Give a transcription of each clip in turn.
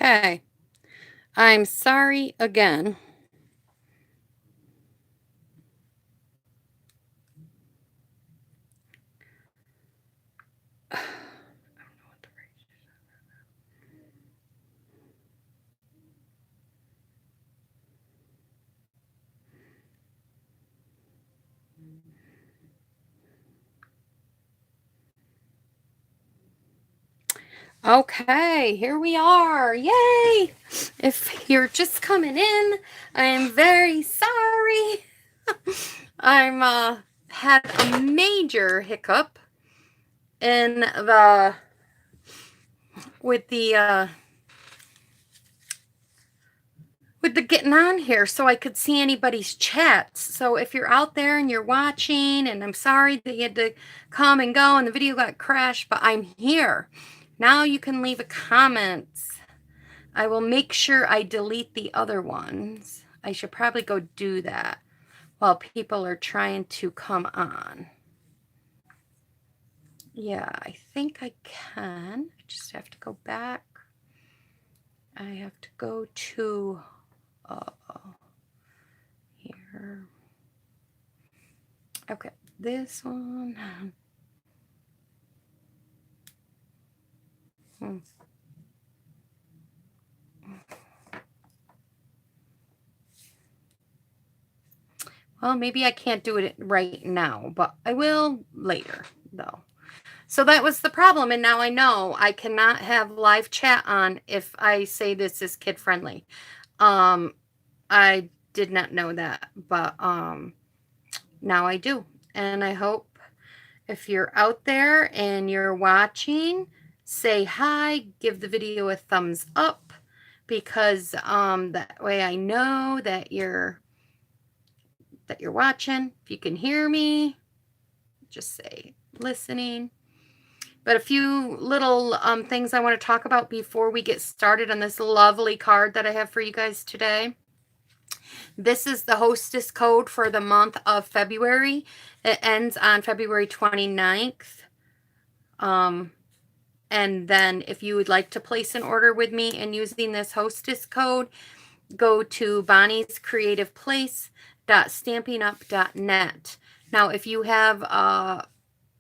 Okay. I'm sorry again. Okay, here we are. Yay! If you're just coming in, I am very sorry. I'm had a major hiccup in the with the getting on here so I could see anybody's chats. So if you're out there and you're watching, and I'm sorry that you had to come and go and the video got crashed, but I'm here. Now you can leave a comment. I will make sure I delete the other ones. I should probably go do that while people are trying to come on. Yeah, I think I can. I just have to go back. I have to go to here. Okay, this one. Well, maybe I can't do it right now, but I will later, though. So that was the problem, and now I know I cannot have live chat on if I say this is kid friendly. I did not know that, but now I do. And I hope if you're out there and you're watching, say hi, give the video a thumbs up, because that way I know that you're watching. If you can hear me, just say listening. But a few little things I want to talk about before we get started on this lovely card that I have for you guys today. This is the hostess code for the month of February. It ends on February 29th. And then if you would like to place an order with me and using this hostess code, go to Bonnie's Creative Place.stampinup.net. Now, if you have a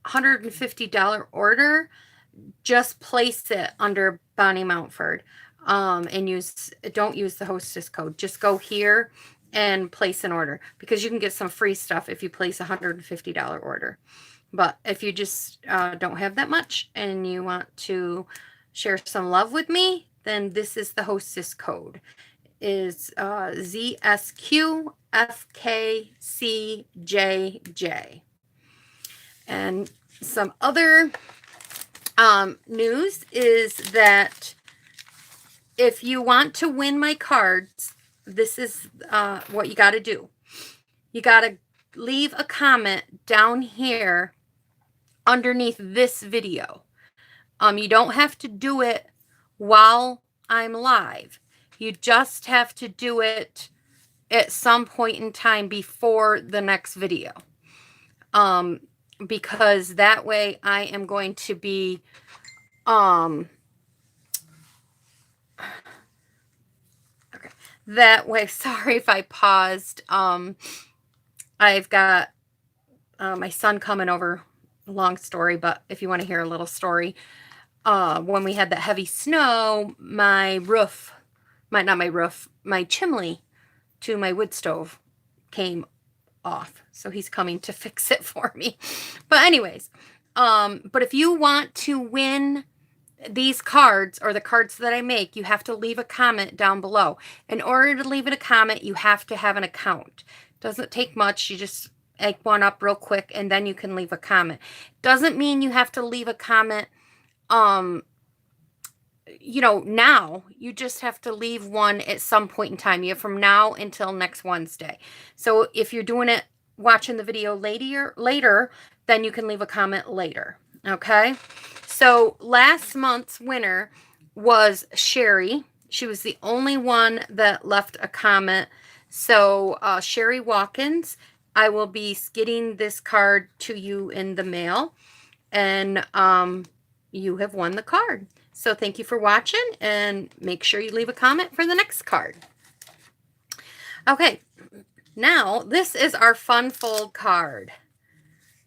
$150 order, just place it under Bonnie Mountford, and don't use the hostess code. Just go here and place an order, because you can get some free stuff if you place a $150 order. But if you just don't have that much and you want to share some love with me, then this is the hostess code. Is ZSQFKCJJ. And some other news is that if you want to win my cards, this is what you got to do. You got to leave a comment down here underneath this video. You don't have to do it while I'm live. You just have to do it at some point in time before the next video. Because that way I am going to be okay. That way, sorry if I paused. I've got my son coming over. Long story, but if you want to hear a little story, when we had that heavy snow, my chimney to my wood stove came off. So he's coming to fix it for me. But anyways, but if you want to win these cards, or the cards that I make, you have to leave a comment down below. In order to leave a comment, you have to have an account. It doesn't take much. You just egg one up real quick, and then you can leave a comment. Doesn't mean you have to leave a comment now. You just have to leave one at some point in time. You have from now until next Wednesday. So if you're doing it watching the video later, then you can leave a comment later. Okay? So last month's winner was Sherry. She was the only one that left a comment. So Sherry Watkins, I will be getting this card to you in the mail, and you have won the card. So thank you for watching, and make sure you leave a comment for the next card. Okay, now this is our fun fold card.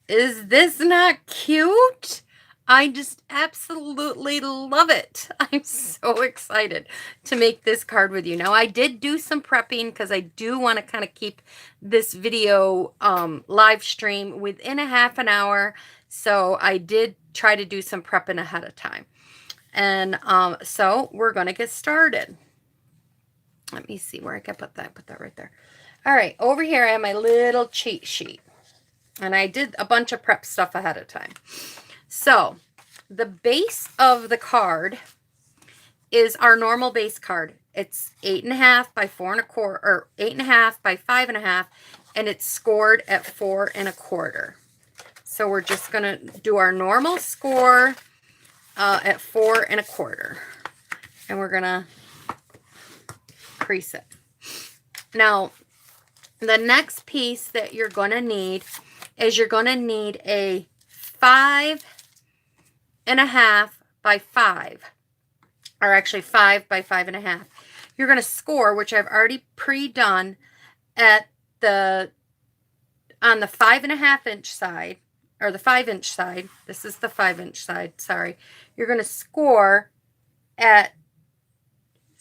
Is this not cute? I just absolutely love it. I'm so excited to make this card with you. Now, I did do some prepping because I do want to kind of keep this video live stream within a half an hour. So I did try to do some prepping ahead of time. And so we're going to get started. Let me see where I can put that. Put that right there. All right, over here I have my little cheat sheet. And I did a bunch of prep stuff ahead of time. So the base of the card is our normal base card. It's 8.5 by 4 1/4, or 8.5 by 5 1/2, and it's scored at 4 1/4. So we're just going to do our normal score at 4 1/4. And we're going to crease it. Now, the next piece that you're going to need is you're going to need a 5 1/2 by 5, or actually 5 by 5 1/2. You're going to score, which I've already pre-done, on the 5 1/2 inch side, or the 5-inch side. This is the 5-inch side, sorry. You're going to score at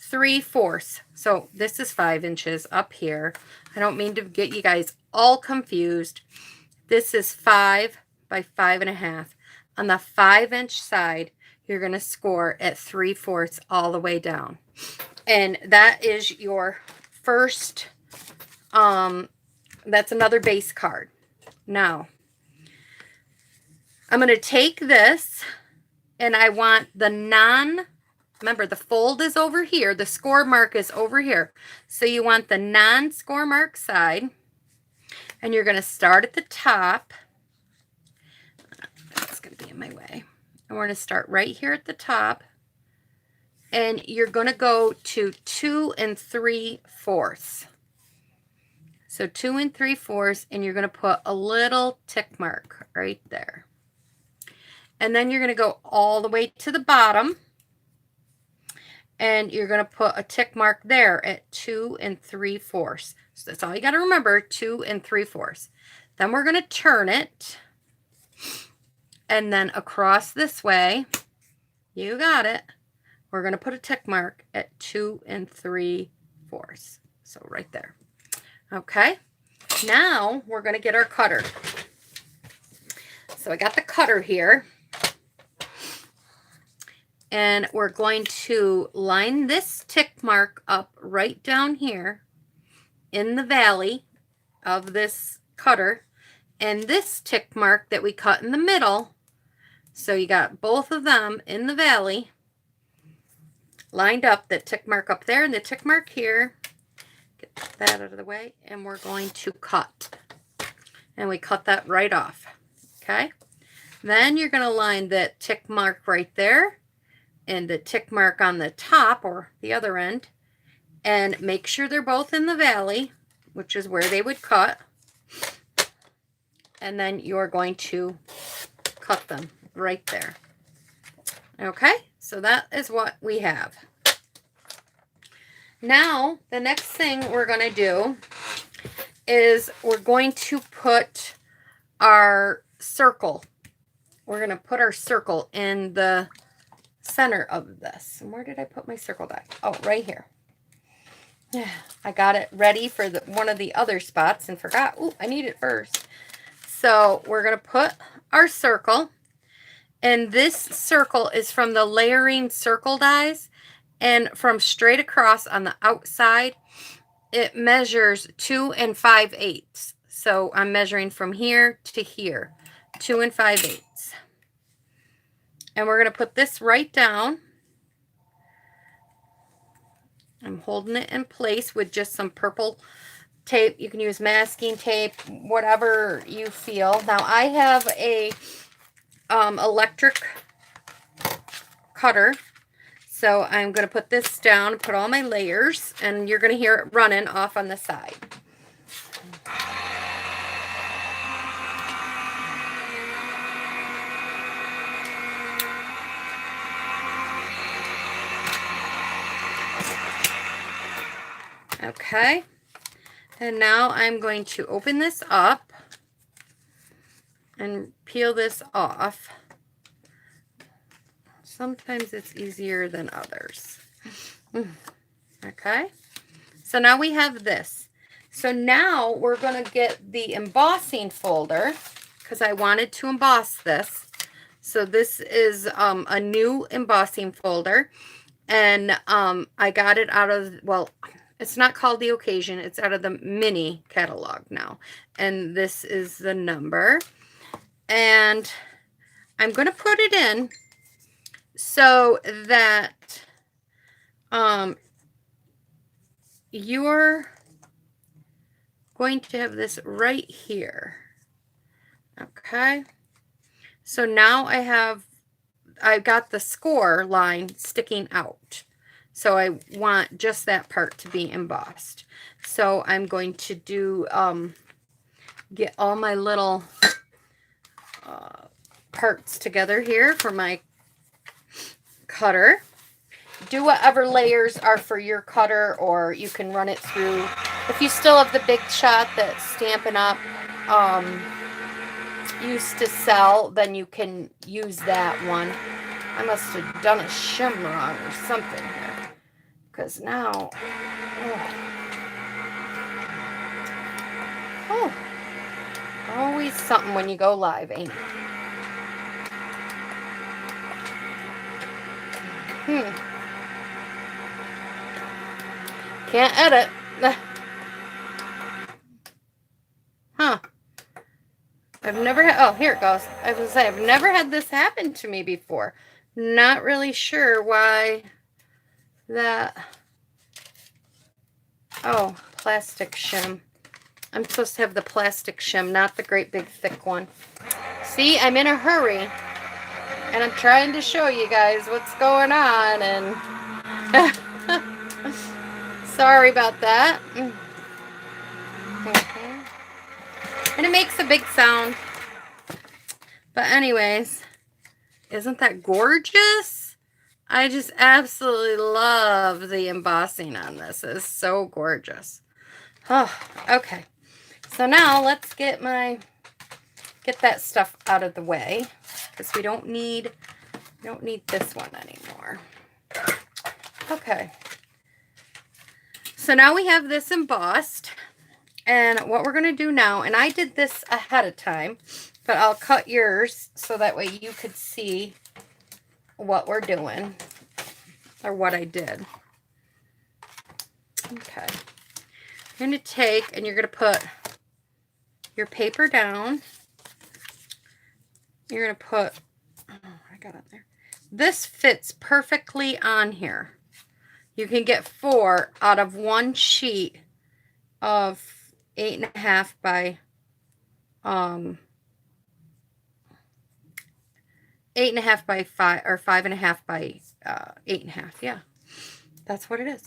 3/4. So this is 5 inches up here. I don't mean to get you guys all confused. This is 5 by 5 1/2. On the 5-inch side, you're going to score at 3/4 all the way down. And that is your first, that's another base card. Now, I'm going to take this, and I want the remember, the fold is over here. The score mark is over here. So you want the non-score mark side. And you're going to start at the top. That's going to be in my way. And we're going to start right here at the top. And you're going to go to 2 3/4. So 2 3/4, and you're going to put a little tick mark right there. And then you're going to go all the way to the bottom. And you're going to put a tick mark there at 2 3/4. So that's all you got to remember, 2 3/4. Then we're going to turn it. And then across this way, you got it. We're going to put a tick mark at 2 3/4. So right there. Okay. Now we're going to get our cutter. So I got the cutter here. And we're going to line this tick mark up right down here in the valley of this cutter, and this tick mark that we cut in the middle. So you got both of them in the valley lined up, the tick mark up there and the tick mark here. Get that out of the way, and we're going to cut. And we cut that right off. Okay. Then you're going to line that tick mark right there and the tick mark on the top, or the other end, and make sure they're both in the valley, which is where they would cut. And then you're going to cut them right there. Okay, so that is what we have. Now, the next thing we're going to do is we're going to put our circle. We're going to put our circle in the center of this. And where did I put my circle die? Oh, right here. I got it ready for one of the other spots and forgot. Oh, I need it first. So we're going to put our circle. And this circle is from the layering circle dies. And from straight across on the outside, it measures 2 5/8. So I'm measuring from here to here, 2 5/8. And we're going to put this right down. I'm holding it in place with just some purple tape. You can use masking tape, whatever you feel. Now I have a electric cutter. So I'm going to put this down, put all my layers, and you're going to hear it running off on the side. Okay. And now I'm going to open this up and peel this off. Sometimes it's easier than others. Okay. So now we have this. So now we're going to get the embossing folder because I wanted to emboss this. So this is a new embossing folder. And I got it out of, well, it's not called The Occasion. It's out of the mini catalog now. And this is the number. And I'm going to put it in so that you're going to have this right here. Okay. So now I've got the score line sticking out. So I want just that part to be embossed. So I'm going to do, get all my little parts together here for my cutter. Do whatever layers are for your cutter, or you can run it through. If you still have the Big Shot that Stampin' Up! Used to sell, then you can use that one. I must have done a shim wrong or something here. Because now... Oh. Always something when you go live, ain't it? Can't edit. Huh. I've never had, oh, here it goes. I was going to say, I've never had this happen to me before. Not really sure why that, oh, plastic shim. I'm supposed to have the plastic shim, not the great big thick one. See, I'm in a hurry, and I'm trying to show you guys what's going on, and sorry about that. Okay. And it makes a big sound. But anyways, isn't that gorgeous? I just absolutely love the embossing on this. It's so gorgeous. Oh, okay. So now let's get that stuff out of the way, because we don't need this one anymore. Okay. So now we have this embossed. And what we're going to do now, and I did this ahead of time, but I'll cut yours so that way you could see what we're doing, or what I did. Okay. You're going to take, and you're going to put your paper down. You're going to put, oh, I got it there. This fits perfectly on here. You can get 4 out of one sheet of 8.5 by 8.5 by 5, or 5.5 by 8.5. Yeah, that's what it is.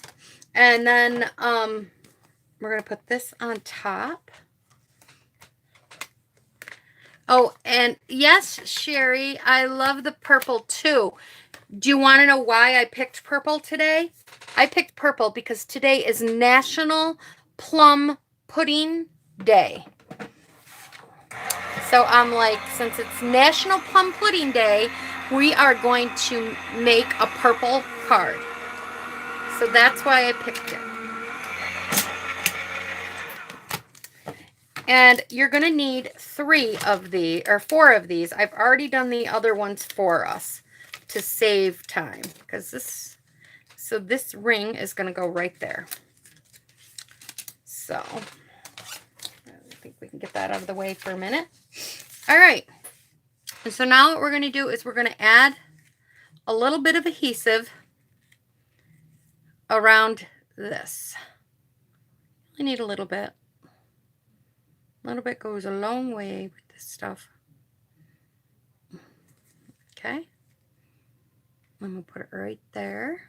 And then we're gonna put this on top. Oh, and yes, Sherry, I love the purple too. Do you want to know why I picked purple today? I picked purple because today is National Plum Pudding Day. So I'm like, since it's National Plum Pudding Day, we are going to make a purple card. So that's why I picked it. And you're going to need 3 of the, or 4 of these. I've already done the other ones for us to save time, because this ring is going to go right there. So I think we can get that out of the way for a minute. All right. And so now what we're going to do is we're going to add a little bit of adhesive around this. We need a little bit. A little bit goes a long way with this stuff. Okay. I'm going to put it right there.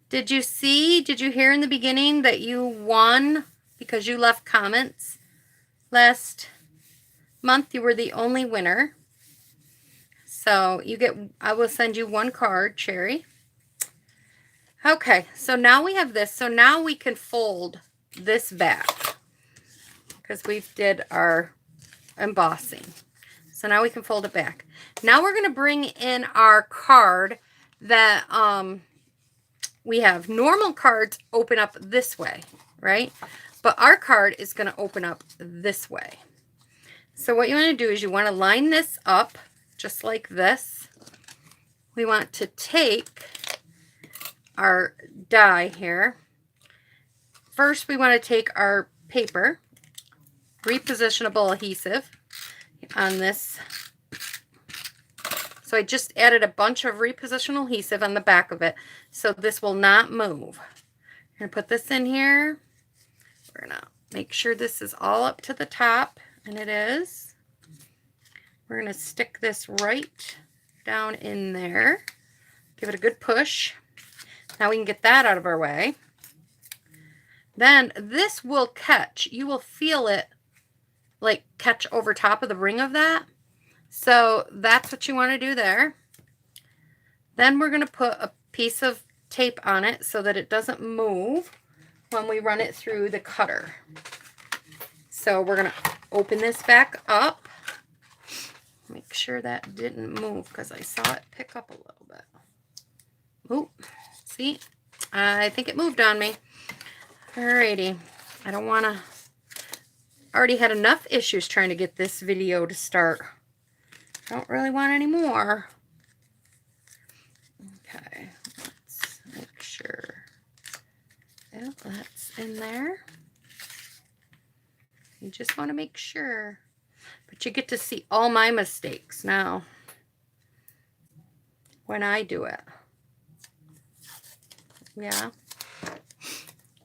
Did you hear in the beginning that you won because you left comments last month? You were the only winner. So I will send you 1 card, Cherry. Okay, so now we have this. So now we can fold this back because we did our embossing. So now we can fold it back. Now we're going to bring in our card that we have. Normal cards open up this way, right? But our card is going to open up this way. So what you want to do is you want to line this up just like this. We want to take our die here. First, we want to take our paper, repositionable adhesive on this. So I just added a bunch of repositional adhesive on the back of it, so this will not move. I'm going to put this in here. We're going to make sure this is all up to the top, and it is. We're going to stick this right down in there. Give it a good push. Now we can get that out of our way. Then this will catch. You will feel it like catch over top of the ring of that. So that's what you want to do there. Then we're going to put a piece of tape on it so that it doesn't move when we run it through the cutter. So we're going to open this back up. Make sure that didn't move because I saw it pick up a little bit. Oh, see? I think it moved on me. Alrighty. I don't want to... Already had enough issues trying to get this video to start. Don't really want any more. Okay, let's make sure. Yep, that's in there. You just want to make sure. But you get to see all my mistakes now when I do it. Yeah.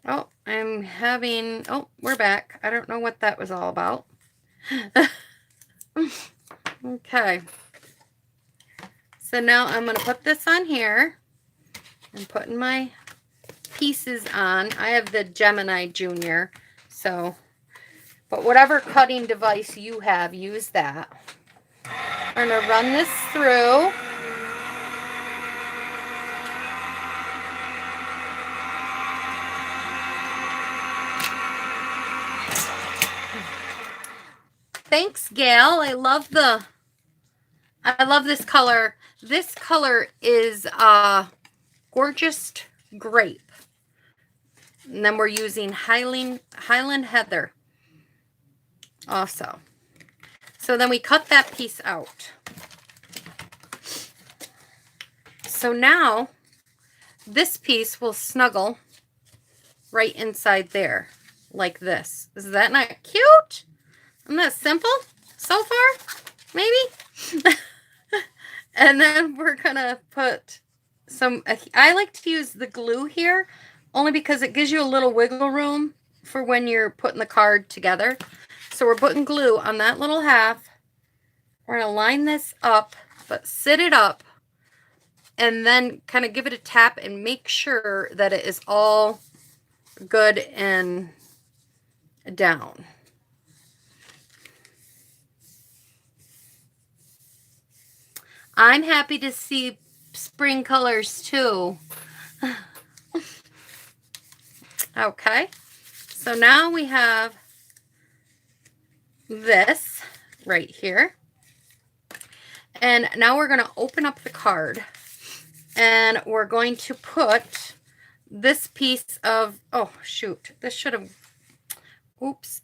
Oh, I'm having... Oh, we're back. I don't know what that was all about. Okay. So now I'm going to put this on here. I'm putting my pieces on. I have the Gemini Junior. So, but whatever cutting device you have, use that. I'm going to run this through. Thanks, Gail. I love this color. This color is Gorgeous Grape. And then we're using Highland Heather also. So then we cut that piece out. So now this piece will snuggle right inside there like this. Is that not cute? Isn't that simple so far? Maybe? And then we're going to put some, I like to use the glue here only because it gives you a little wiggle room for when you're putting the card together. So we're putting glue on that little half. We're going to line this up, but sit it up and then kind of give it a tap and make sure that it is all good and down. I'm happy to see spring colors too. Okay, so now we have this right here. And now we're going to open up the card. And we're going to put this piece of, oh shoot, this should have, oops.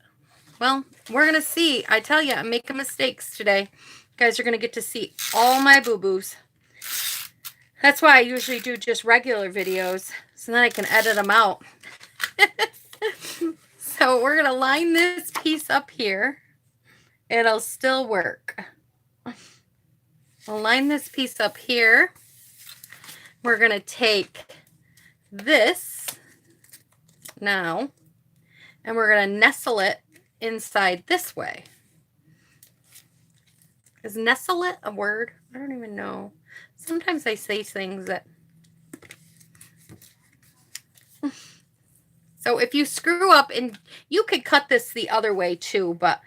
Well, we're going to see. I tell you, I'm making mistakes today. You guys are going to get to see all my boo-boos. That's why I usually do just regular videos, so then I can edit them out. So we're going to line this piece up here. It'll still work. I'll line this piece up here. We're going to take this now, and we're going to nestle it inside this way. Is nestle it a word? I don't even know. Sometimes I say things that... So if you screw up, and you could cut this the other way too, but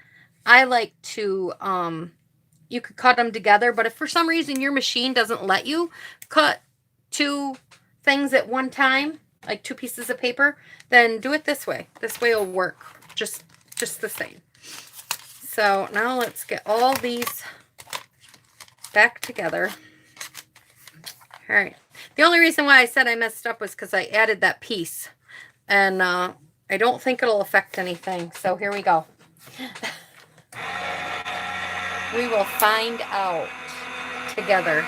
I like to, you could cut them together, but if for some reason your machine doesn't let you cut two things at one time, like 2 pieces of paper, then do it this way. This way will work just the same. So now let's get all these back together. All right. The only reason why I said I messed up was because I added that piece. And I don't think it'll affect anything. So here we go. We will find out together.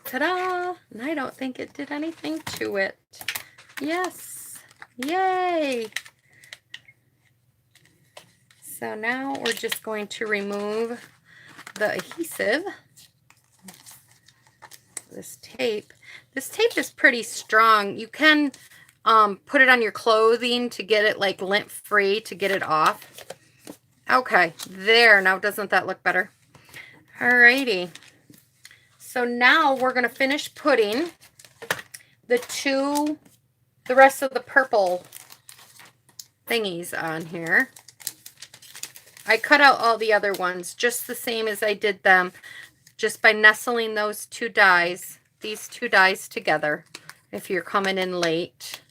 Ta-da! And I don't think it did anything to it. Yes. Yay! So now we're just going to remove the adhesive. This tape. This tape is pretty strong. You can put it on your clothing to get it like lint-free to get it off. Okay, there. Now doesn't that look better? Alrighty. So now we're going to finish putting the rest of the purple thingies on here. I cut out all the other ones just the same as I did them, just by nestling those 2 dies, these 2 dies together. If you're coming in late,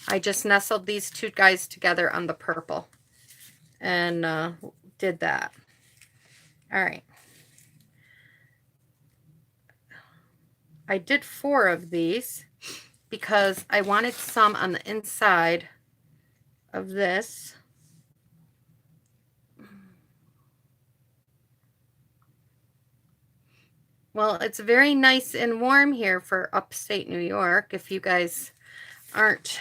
I just nestled these 2 guys together on the purple and did that. All right. I did 4 of these because I wanted some on the inside of this. Well, it's very nice and warm here for upstate New York. If you guys aren't,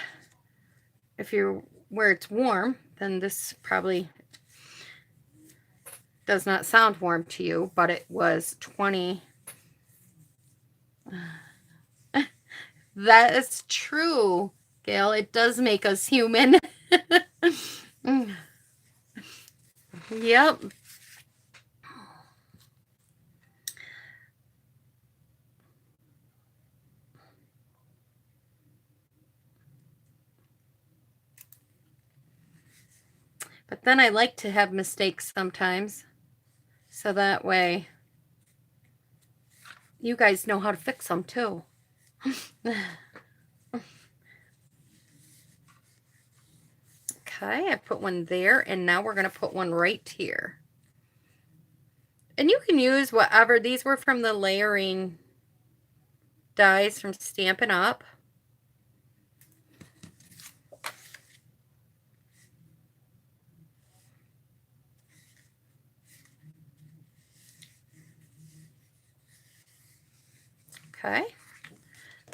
if you're where it's warm, then this probably does not sound warm to you, but it was 20. That is true, Gail. It does make us human. Yep. But then I like to have mistakes sometimes, so that way you guys know how to fix them too. Okay, I put one there, and now we're going to put one right here. And you can use whatever. These were from the layering dies from Stampin' Up. Okay,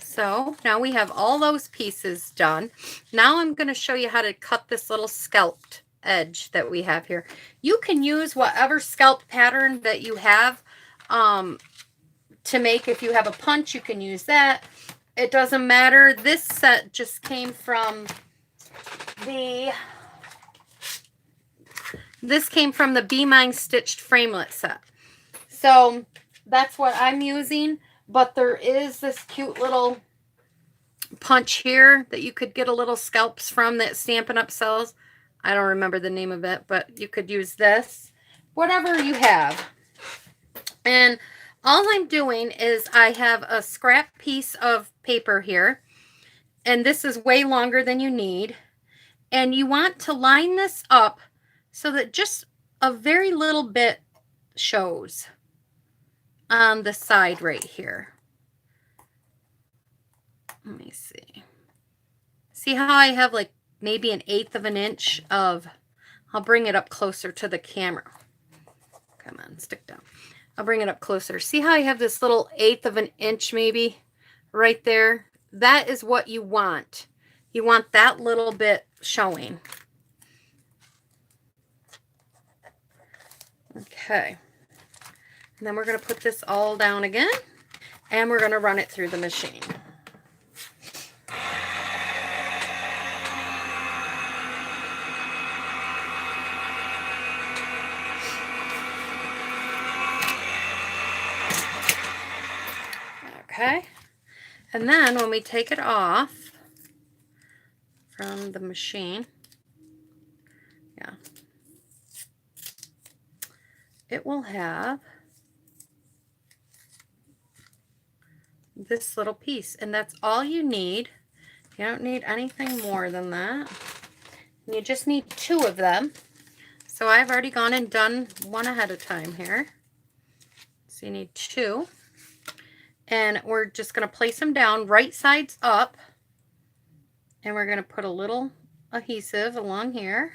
so now we have all those pieces done. Now I'm going to show you how to cut this little scalped edge that we have here. You can use whatever scalp pattern that you have to make. If you have a punch, you can use that. It doesn't matter. This set just came from the Be Mine Stitched Framelit set. So that's what I'm using. But there is this cute little punch here that you could get a little scalps from that Stampin' Up sells. I don't remember the name of it, but you could use this. Whatever you have. And all I'm doing is I have a scrap piece of paper here. And this is way longer than you need. And you want to line this up so that just a very little bit shows on the side right here. Let me see. See how I have like maybe 1/8 of an inch of, I'll bring it up closer to the camera. Come on, stick down. I'll bring it up closer. See how I have this little 1/8 of an inch maybe right there? That is what you want. You want that little bit showing. Okay. And then we're going to put this all down again, and we're going to run it through the machine. Okay. And then when we take it off from the machine, yeah. it will have this little piece, and that's all you need. You don't need anything more than that. And you just need 2 of them. So I've already gone and done one ahead of time here. So you need 2. And we're just going to place them down right sides up. And we're going to put a little adhesive along here.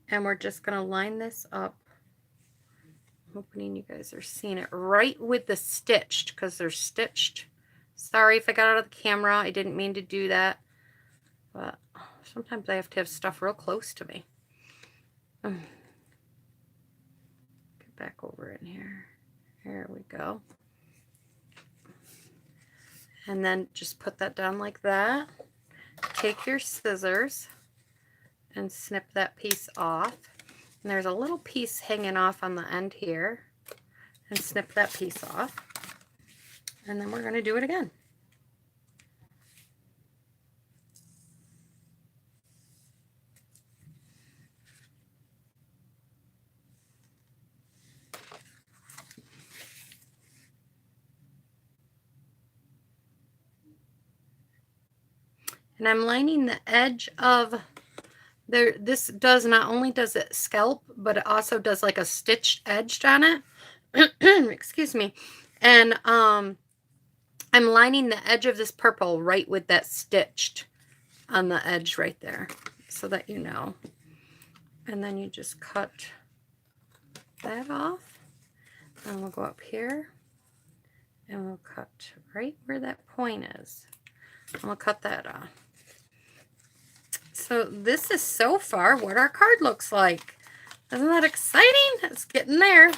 And we're just going to line this up. I'm hoping you guys are seeing it right with the stitched, because they're stitched. Sorry if I got out of the camera. I didn't mean to do that. But sometimes I have to have stuff real close to me. Get back over in here. There we go. And then just put that down like that. Take your scissors and snip that piece off. And there's a little piece hanging off on the end here. And snip that piece off. And then we're going to do it again. And I'm lining the edge of there. This does not only does it scalp, but it also does like a stitched edge on it. Excuse me. And I'm lining the edge of this purple right with that stitched on the edge right there, so that you know. And then you just cut that off. And we'll go up here and we'll cut right where that point is. And we'll cut that off. So this is so far what our card looks like. Isn't that exciting? It's getting there.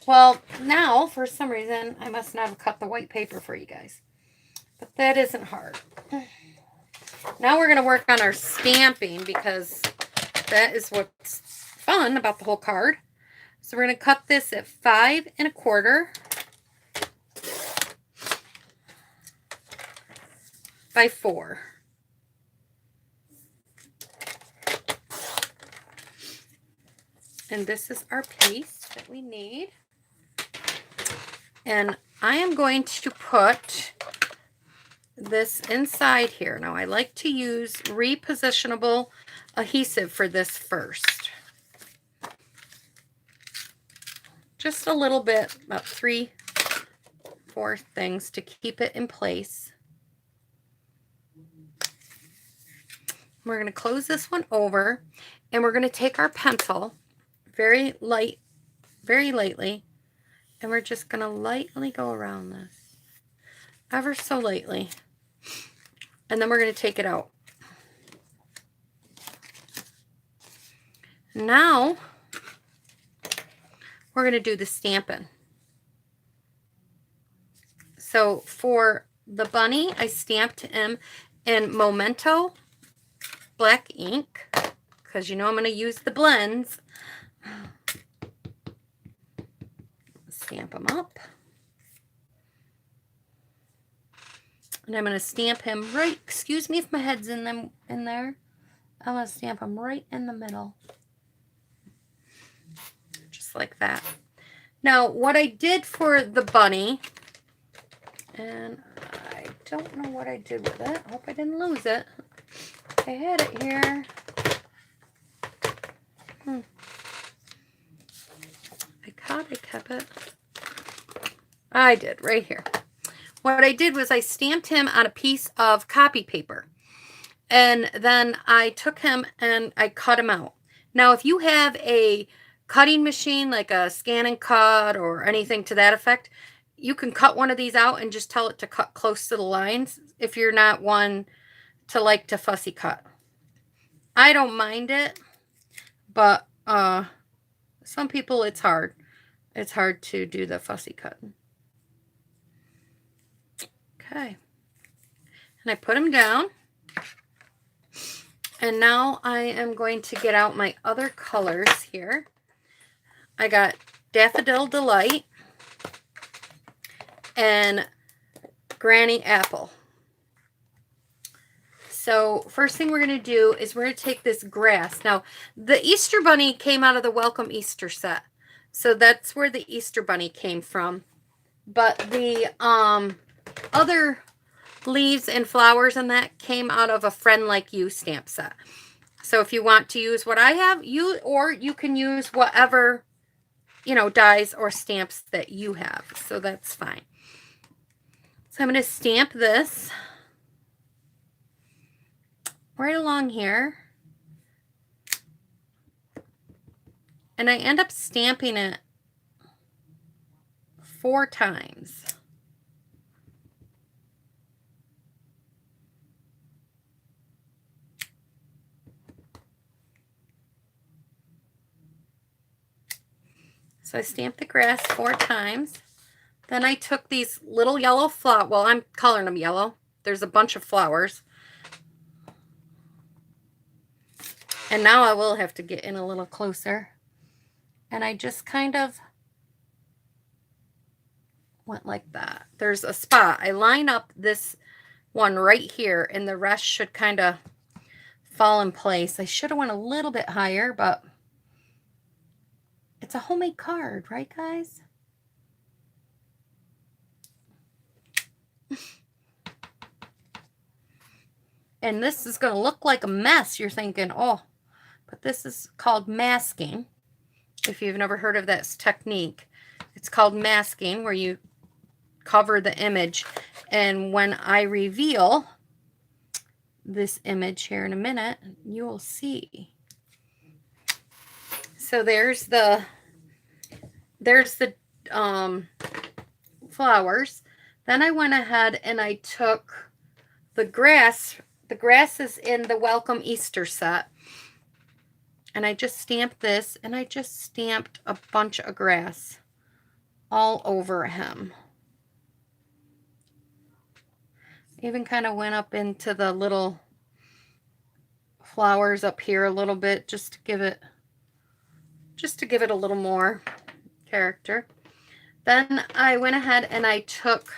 Well, now, for some reason, I must not have cut the white paper for you guys. But that isn't hard. Now we're going to work on our stamping, because that is what's fun about the whole card. So we're going to cut this at 5 1/4 by 4. And this is our piece that we need. And I am going to put this inside here. Now, I like to use repositionable adhesive for this first. Just a little bit, about 3-4 things to keep it in place. We're going to close this one over, and we're going to take our pencil very lightly, and we're just going to lightly go around this, ever so lightly, and then we're going to take it out. Now we're going to do the stamping. So for the bunny, I stamped him in Memento black ink, because you know I'm going to use the blends. Stamp them up. And I'm going to stamp him right, excuse me if my head's in there. I'm going to stamp him right in the middle. Just like that. Now, what I did for the bunny, and I don't know what I did with it. I hope I didn't lose it. I had it here. I kept it. I did, right here. What I did was I stamped him on a piece of copy paper. And then I took him and I cut him out. Now, if you have a cutting machine, like a scan and cut or anything to that effect, you can cut one of these out and just tell it to cut close to the lines if you're not one to like to fussy cut. I don't mind it, but some people it's hard. It's hard to do the fussy cutting. Okay. And I put him down. And now I am going to get out my other colors here. I got Daffodil Delight and Granny Apple. So first thing we're going to do is we're going to take this grass. Now, the Easter Bunny came out of the Welcome Easter set. So that's where the Easter Bunny came from. But the other leaves and flowers and that came out of a Friend Like You stamp set. So if you want to use what I have, you can use whatever, dies or stamps that you have. So that's fine. So I'm going to stamp this right along here. And I end up stamping it 4 times. So I stamped the grass 4 times. Then I took these little yellow flowers. Well, I'm coloring them yellow. There's a bunch of flowers. And now I will have to get in a little closer. And I just kind of went like that. There's a spot. I line up this one right here, and the rest should kind of fall in place. I should have went a little bit higher, but it's a homemade card, right, guys? And this is going to look like a mess. You're thinking, oh, but this is called masking. If you've never heard of that technique, it's called masking, where you cover the image. And when I reveal this image here in a minute, you will see. So there's the flowers. Then I went ahead and I took the grass. The grass is in the Welcome Easter set. And I just stamped this, and I just stamped a bunch of grass all over him. Even kind of went up into the little flowers up here a little bit, just to give it a little more character. Then I went ahead and I took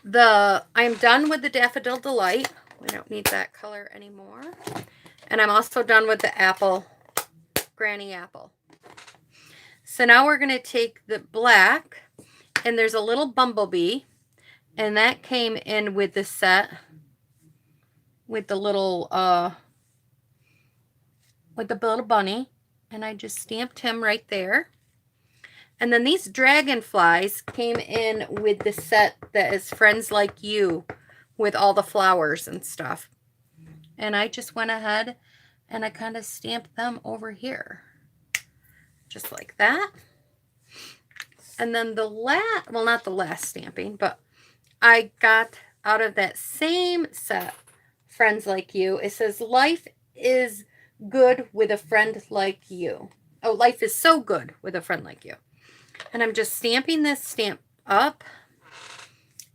I'm done with the Daffodil Delight. We don't need that color anymore. And I'm also done with the apple, Granny Apple. So now we're going to take the black, and there's a little bumblebee, and that came in with the set with the little bunny, and I just stamped him right there. And then these dragonflies came in with the set that is Friends Like You, with all the flowers and stuff. And I just went ahead and I kind of stamped them over here. Just like that. And then not the last stamping, but I got out of that same set, Friends Like You. It says, life is good with a friend like you. Oh, life is so good with a friend like you. And I'm just stamping this stamp up,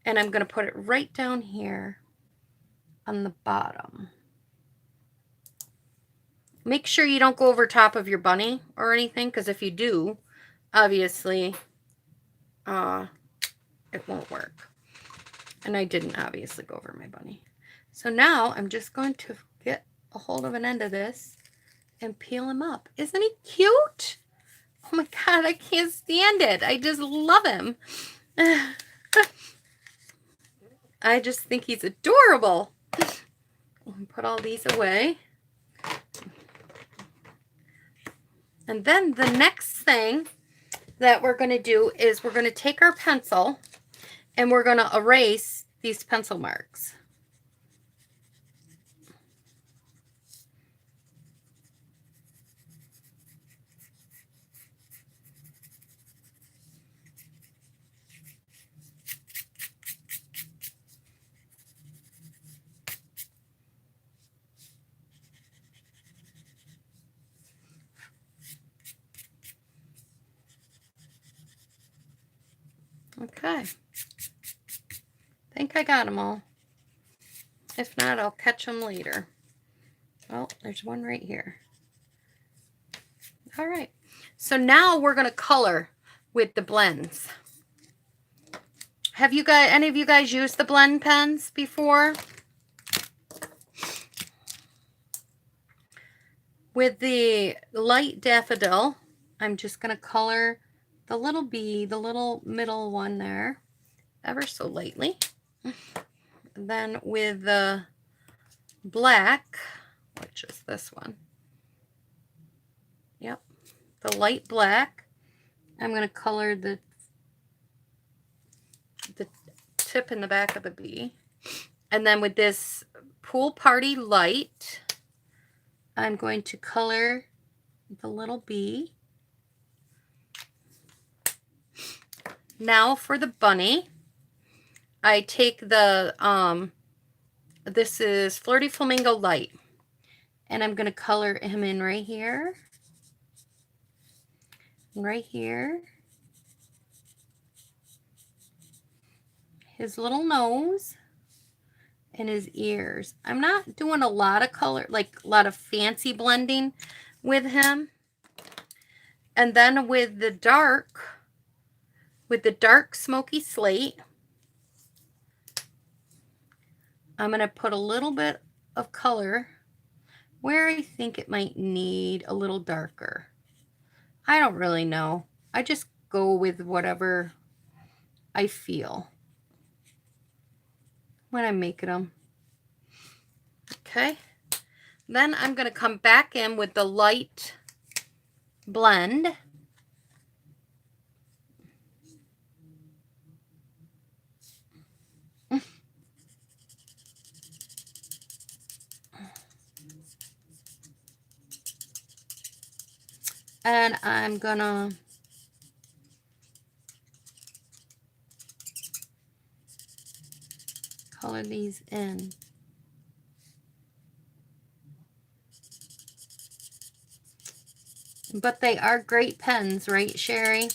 and I'm going to put it right down here on the bottom. Make sure you don't go over top of your bunny or anything, because if you do, obviously, it won't work. And I didn't obviously go over my bunny. So now I'm just going to get a hold of an end of this and peel him up. Isn't he cute? Oh my God, I can't stand it. I just love him. I just think he's adorable. Put all these away. And then the next thing that we're going to do is we're going to take our pencil and we're going to erase these pencil marks. Okay. I think I got them all. If not, I'll catch them later. Oh, there's one right here. All right. So now we're going to color with the blends. Have you guys, any of you guys used the blend pens before? With the light daffodil, I'm just going to color the little bee, the little middle one there, ever so lightly. Then with the black, which is this one, yep, the light black, I'm going to color the tip in the back of the bee. And then with this Pool Party light, I'm going to color the little bee. Now for the bunny, I take the, this is Flirty Flamingo Light, and I'm going to color him in right here, and right here, his little nose, and his ears. I'm not doing a lot of color, like a lot of fancy blending with him. And then with the dark smoky slate, I'm going to put a little bit of color where I think it might need a little darker. I don't really know. I just go with whatever I feel when I'm making them. Okay. Then I'm going to come back in with the light blend. And I'm going to color these in. But they are great pens, right, Sherry?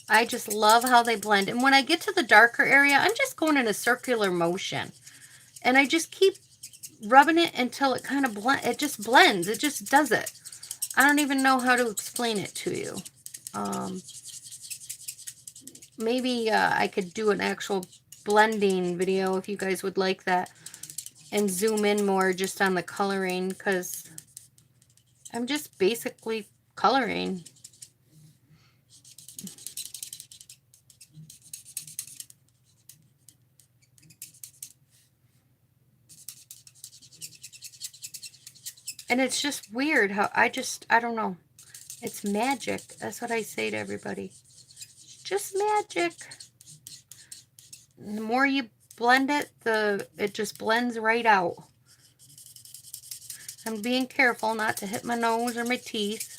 I just love how they blend. And when I get to the darker area, I'm just going in a circular motion. And I just keep rubbing it until it kind of blends. It just blends. It just does it. I don't even know how to explain it to you. Maybe I could do an actual blending video if you guys would like that. And zoom in more just on the coloring, because I'm just basically coloring. And it's just weird how I don't know. It's magic. That's what I say to everybody. Just magic. And the more you blend it, it just blends right out. I'm being careful not to hit my nose or my teeth.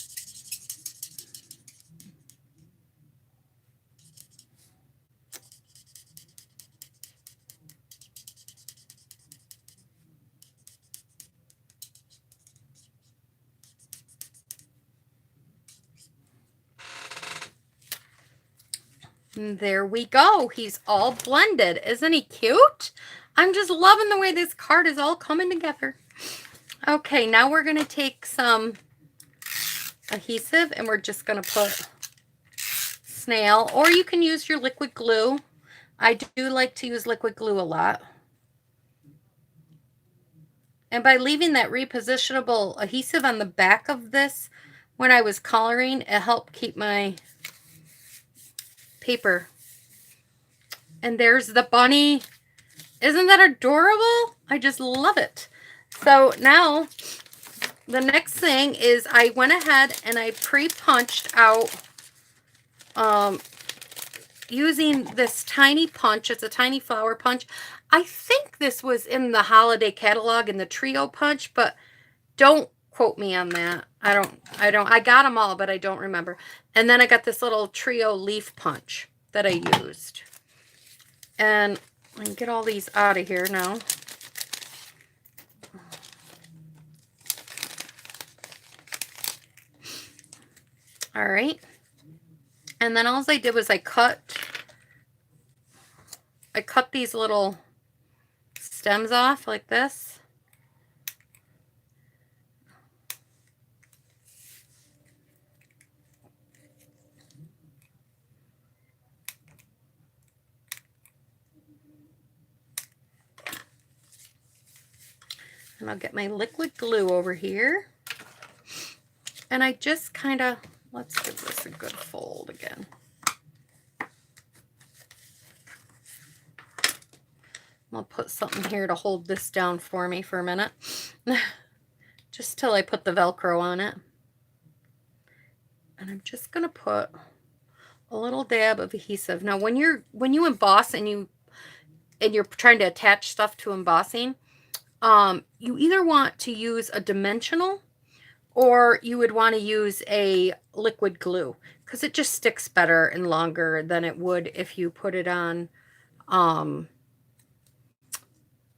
And there we go. He's all blended. Isn't he cute? I'm just loving the way this card is all coming together. Okay, now we're going to take some adhesive and we're just going to put snail, or you can use your liquid glue. I do like to use liquid glue a lot. And by leaving that repositionable adhesive on the back of this when I was coloring, it helped keep my paper. And there's the bunny. Isn't that adorable? I just love it. So now the next thing is I went ahead and I pre-punched out using this tiny punch. It's a tiny flower punch. I think this was in the holiday catalog in the trio punch, but don't quote me on that. I got them all, but I don't remember. And then I got this little trio leaf punch that I used. And I can get all these out of here now. All right. And then all I did was I cut these little stems off like this. And I'll get my liquid glue over here. And I just kind of, let's give this a good fold again. I'll put something here to hold this down for me for a minute. Just till I put the Velcro on it. And I'm just going to put a little dab of adhesive. Now, when you emboss and you're trying to attach stuff to embossing, you either want to use a dimensional or you would want to use a liquid glue because it just sticks better and longer than it would if you put it on,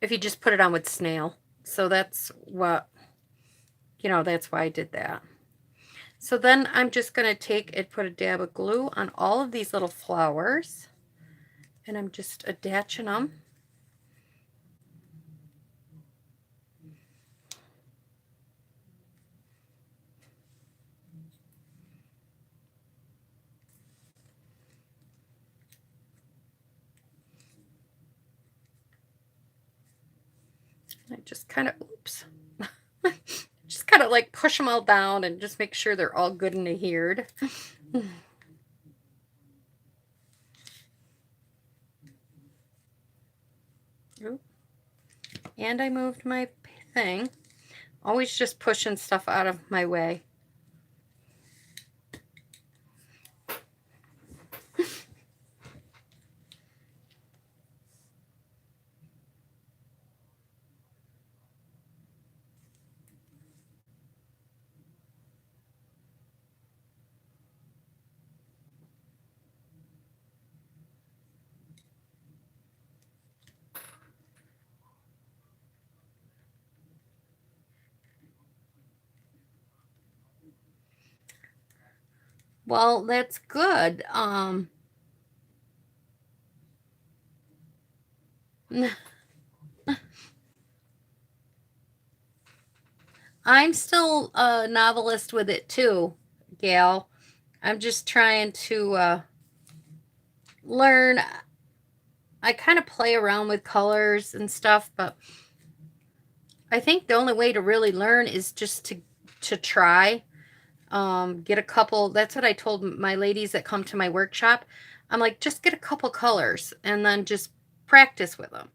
if you just put it on with snail. So that's what, that's why I did that. So then I'm just going to take and put a dab of glue on all of these little flowers. And I'm just attaching them. I just kind of, oops. Just kind of like push them all down and just make sure they're all good and adhered. And I moved my thing. Always just pushing stuff out of my way. Well, that's good. I'm still a novelist with it too, Gail. I'm just trying to learn. I kind of play around with colors and stuff, but I think the only way to really learn is just to try. Get a couple. That's what I told my ladies that come to my workshop. I'm like, just get a couple colors and then just practice with them.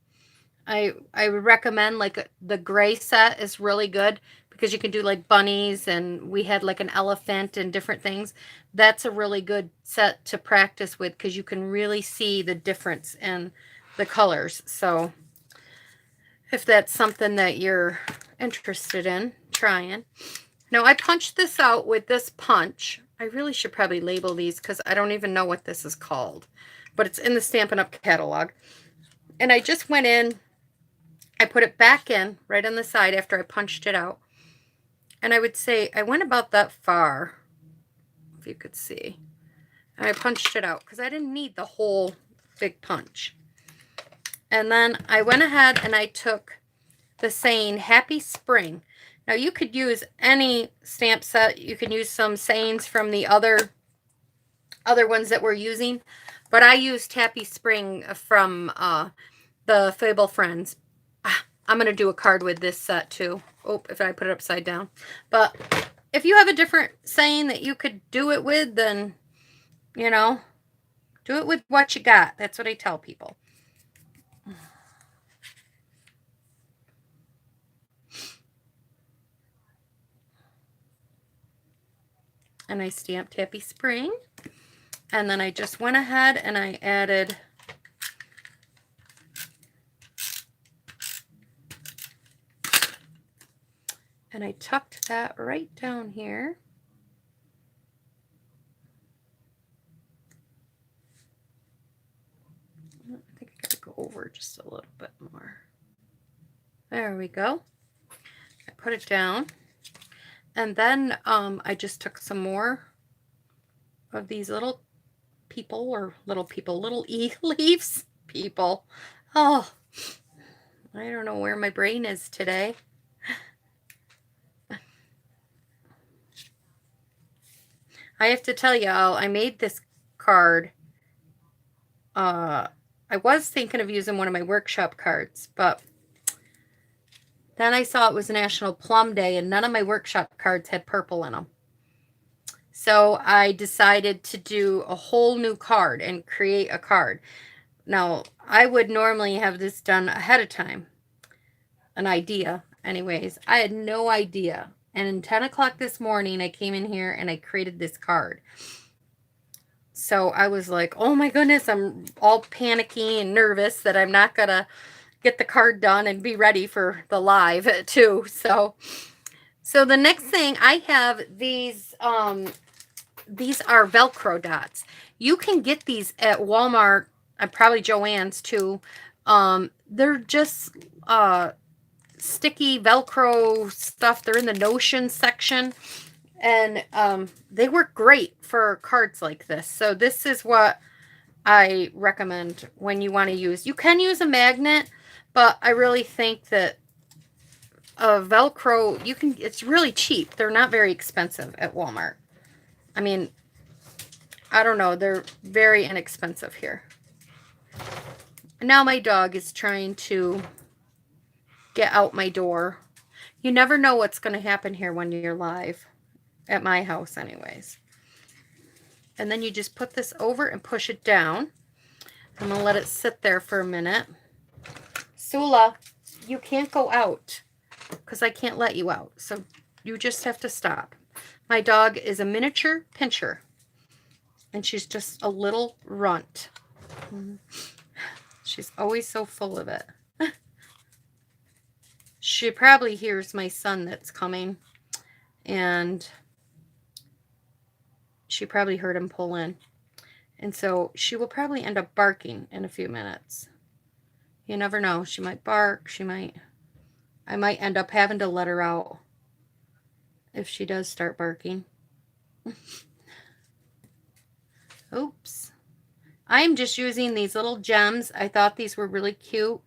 I would recommend like the gray set is really good because you can do like bunnies, and we had like an elephant and different things. That's a really good set to practice with because you can really see the difference in the colors. So if that's something that you're interested in trying. Now I punched this out with this punch. I really should probably label these because I don't even know what this is called, but it's in the Stampin' Up! Catalog. And I just went in, I put it back in right on the side after I punched it out. And I would say I went about that far, if you could see. And I punched it out because I didn't need the whole big punch. And then I went ahead and I took the saying Happy Spring. Now you could use any stamp set. You can use some sayings from the other ones that we're using. But I used Happy Spring from the Fable Friends. I'm going to do a card with this set too. Oh, if I put it upside down. But if you have a different saying that you could do it with, then, do it with what you got. That's what I tell people. And I stamped Happy Spring. And then I just went ahead and I added and I tucked that right down here. I think I got to go over just a little bit more. There we go. I put it down. And then I just took some more of these little people, little leaves people. Oh, I don't know where my brain is today. I have to tell y'all, I made this card. I was thinking of using one of my workshop cards, but then I saw it was National Plum Day and none of my workshop cards had purple in them. So I decided to do a whole new card and create a card. Now, I would normally have this done ahead of time. An idea. Anyways, I had no idea. And at 10 o'clock this morning, I came in here and I created this card. So I was like, oh my goodness, I'm all panicky and nervous that I'm not going to get the card done and be ready for the live too. So the next thing I have these are Velcro dots. You can get these at Walmart and probably Joann's too. They're just sticky Velcro stuff. They're in the Notion section. And they work great for cards like this. So this is what I recommend when you want to use. You can use a magnet, but I really think that Velcro, it's really cheap. They're not very expensive at Walmart. I mean, I don't know. They're very inexpensive here. Now my dog is trying to get out my door. You never know what's going to happen here when you're live. At my house anyways. And then you just put this over and push it down. I'm going to let it sit there for a minute. Sula, you can't go out because I can't let you out. So you just have to stop. My dog is a miniature pinscher. And she's just a little runt. She's always so full of it. She probably hears my son that's coming. And she probably heard him pull in. And so she will probably end up barking in a few minutes. You never know. She might bark. I might end up having to let her out if she does start barking. Oops. I'm just using these little gems. I thought these were really cute.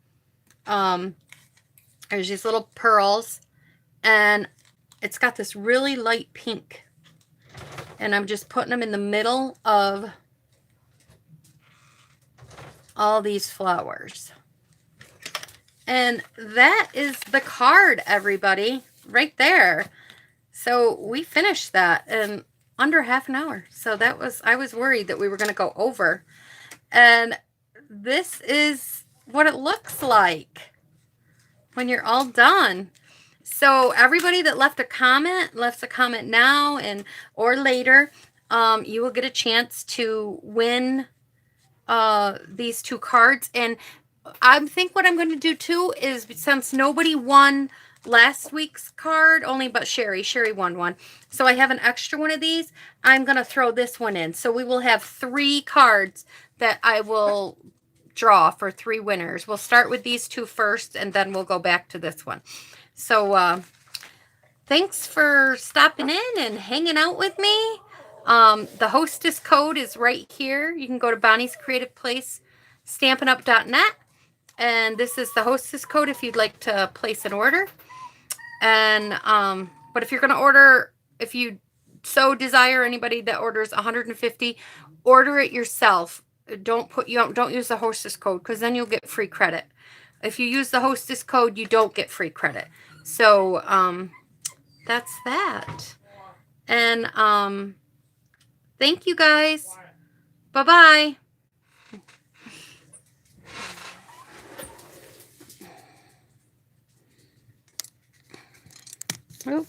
There's these little pearls. And it's got this really light pink. And I'm just putting them in the middle of all these flowers. And that is the card, everybody, right there. So we finished that in under half an hour. So I was worried that we were going to go over. And this is what it looks like when you're all done. So everybody that left a comment now or later, you will get a chance to win these two cards. And I think what I'm going to do too is, since nobody won last week's card, only but Sherry won one. So I have an extra one of these. I'm going to throw this one in. So we will have 3 cards that I will draw for 3 winners. We'll start with these 2 first, and then we'll go back to this one. So, thanks for stopping in and hanging out with me. The hostess code is right here. You can go to Bonnie's Creative Place, Stampin'Up.net. And this is the hostess code if you'd like to place an order. And, but if you're going to order, if you so desire, anybody that orders 150, order it yourself. Don't use the hostess code, because then you'll get free credit. If you use the hostess code, you don't get free credit. So, that's that. And thank you guys. Bye-bye. Oh.